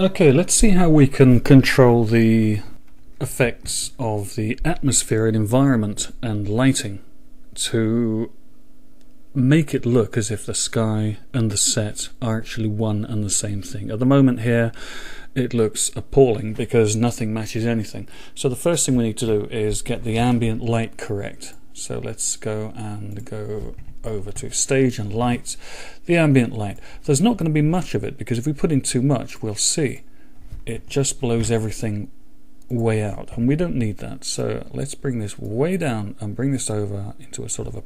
Okay, let's see how we can control the effects of the atmosphere and environment and lighting to make it look as if the sky and the set are actually one and the same thing. At the moment here it looks appalling because nothing matches anything. So the first thing we need to do is get the ambient light correct. So let's go over to stage and light, the ambient light. There's not going to be much of it because if we put in too much, we'll see it just blows everything way out, and we don't need that. So let's bring this way down and bring this over into a sort of a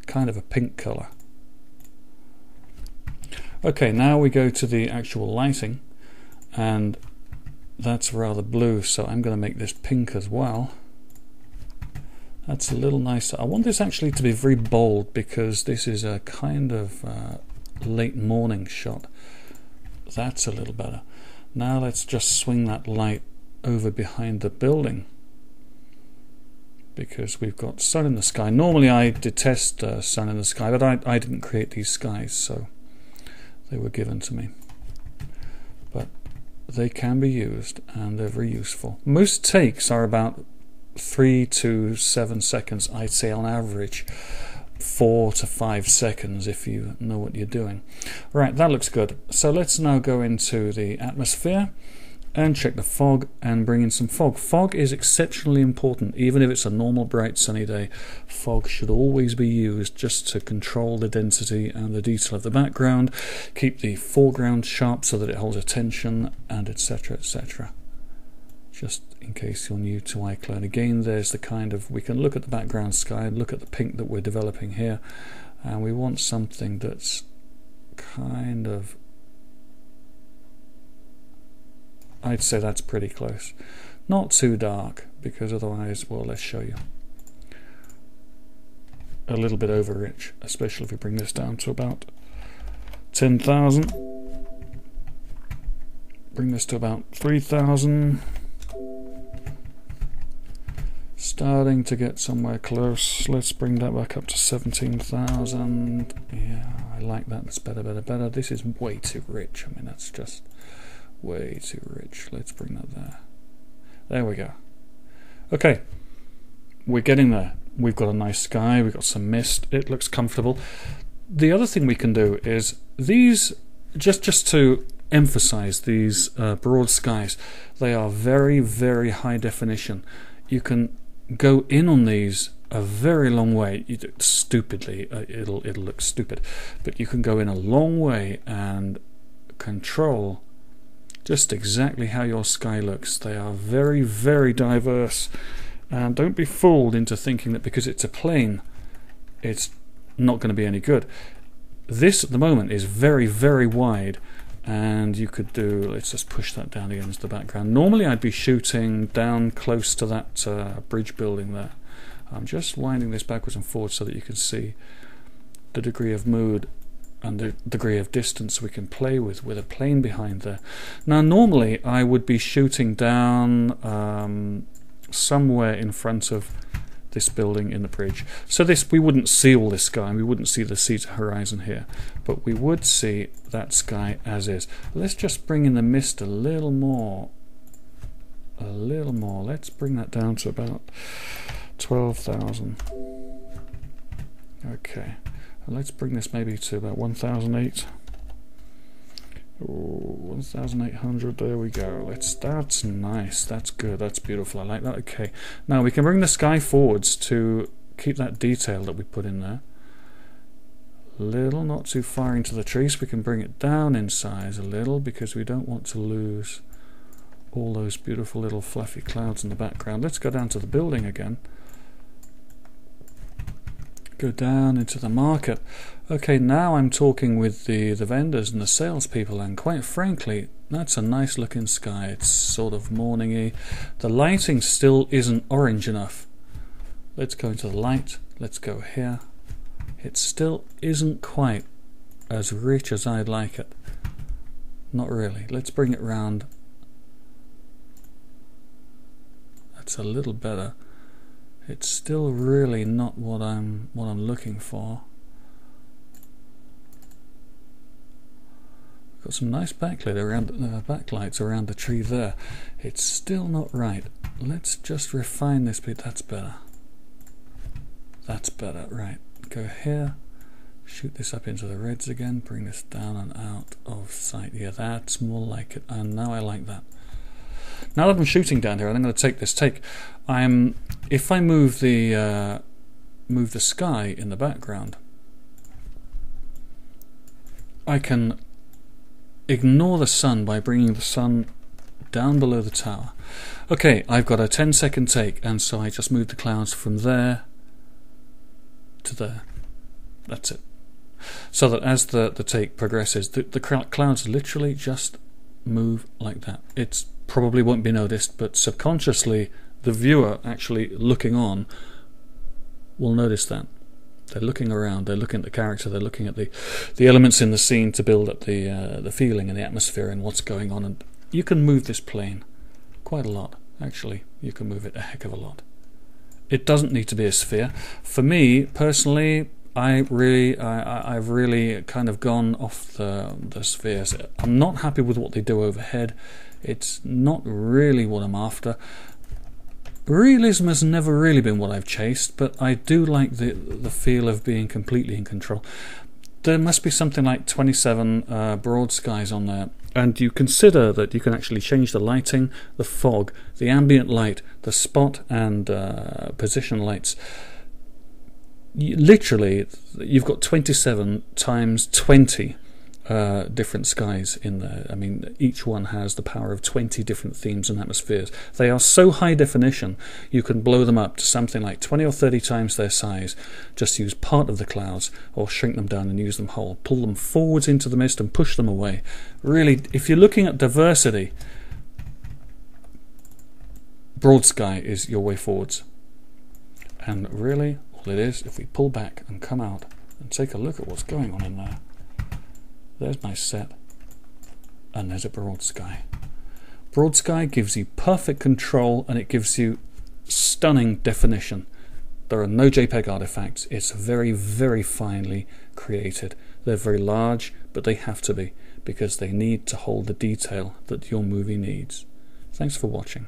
kind of a pink color. Okay, now we go to the actual lighting, and that's rather blue, so I'm going to make this pink as well. That's a little nicer. I want this actually to be very bold because this is a kind of late morning shot. That's a little better. Now let's just swing that light over behind the building because we've got sun in the sky. Normally I detest sun in the sky, but I didn't create these skies, so they were given to me. But they can be used and they're very useful. Most takes are about 3 to 7 seconds, I'd say on average 4 to 5 seconds if you know what you're doing. Right, that looks good. So let's now go into the atmosphere and check the fog and bring in some fog. Fog is exceptionally important. Even if it's a normal bright sunny day, fog should always be used just to control the density and the detail of the background, keep the foreground sharp so that it holds attention, and etc, etc. Just in case you're new to Iclone, again there's the kind of, we can look at the background sky and look at the pink that we're developing here, and we want something that's kind of, I'd say that's pretty close. Not too dark, because otherwise, well, let's show you. A little bit over rich, especially if we bring this down to about 10,000. Bring this to about 3,000. Starting to get somewhere close. Let's bring that back up to 17,000. Yeah, I like that. That's better, better, better. This is way too rich. I mean, that's just way too rich. Let's bring that there. There we go. Okay, we're getting there. We've got a nice sky. We've got some mist. It looks comfortable. The other thing we can do is these, just to emphasize these broad skies, they are very, very high definition. You can go in on these a very long way. Stupidly, it'll look stupid, but you can go in a long way and control just exactly how your sky looks. They are very, very diverse, and don't be fooled into thinking that because it's a plane it's not going to be any good. This at the moment is very, very wide, and you could do, let's just push that down against the background. Normally I'd be shooting down close to that bridge building there. I'm just winding this backwards and forwards so that you can see the degree of mood and the degree of distance we can play with a plane behind there. Now normally I would be shooting down somewhere in front of this building in the bridge. So this, we wouldn't see all this sky, and we wouldn't see the sea to horizon here, but we would see that sky as is. Let's just bring in the mist a little more. Let's bring that down to about 12,000. Okay, and let's bring this maybe to about 1,008. 1,800, there we go. That's nice, that's good, that's beautiful, I like that. Okay, now we can bring the sky forwards to keep that detail that we put in there. Little, not too far into the trees. We can bring it down in size a little because we don't want to lose all those beautiful little fluffy clouds in the background. Let's go down to the building again. Go down into the market. Okay, now I'm talking with the vendors and the salespeople, and quite frankly, that's a nice looking sky. It's sort of morningy. The lighting still isn't orange enough. Let's go into the light. Let's go here. It still isn't quite as rich as I'd like it. Not really. Let's bring it round. That's a little better. It's still really not what I'm looking for. Got some nice backlights around the tree there. It's still not right. Let's just refine this bit. That's better. That's better. Right. Go here. Shoot this up into the reds again. Bring this down and out of sight. Yeah, that's more like it. And now I like that. Now that I'm shooting down here, and I'm going to take this take. If I move the sky in the background, I can ignore the sun by bringing the sun down below the tower. Okay, I've got a 10-second take, and so I just move the clouds from there to there. That's it. So that as the take progresses, the clouds literally just move like that. It probably won't be noticed, but subconsciously the viewer actually looking on will notice that. They're looking around, they're looking at the character, they're looking at the elements in the scene to build up the feeling and the atmosphere and what's going on. And you can move this plane quite a lot. Actually, you can move it a heck of a lot. It doesn't need to be a sphere. For me personally, I've really kind of gone off the spheres. I'm not happy with what they do overhead. It's not really what I'm after. Realism has never really been what I've chased, but I do like the feel of being completely in control. There must be something like 27 BroadSkys on there, and you consider that you can actually change the lighting, the fog, the ambient light, the spot and position lights. Literally, you've got 27 times 20 different skies in there. I mean, each one has the power of 20 different themes and atmospheres. They are so high definition, you can blow them up to something like 20 or 30 times their size. Just use part of the clouds, or shrink them down and use them whole. Pull them forwards into the mist and push them away. Really, if you're looking at diversity, BroadSky is your way forwards. And really, all it is, if we pull back and come out and take a look at what's going on in there, there's my set, and there's a BroadSky. BroadSky gives you perfect control, and it gives you stunning definition. There are no JPEG artifacts. It's very, very finely created. They're very large, but they have to be, because they need to hold the detail that your movie needs. Thanks for watching.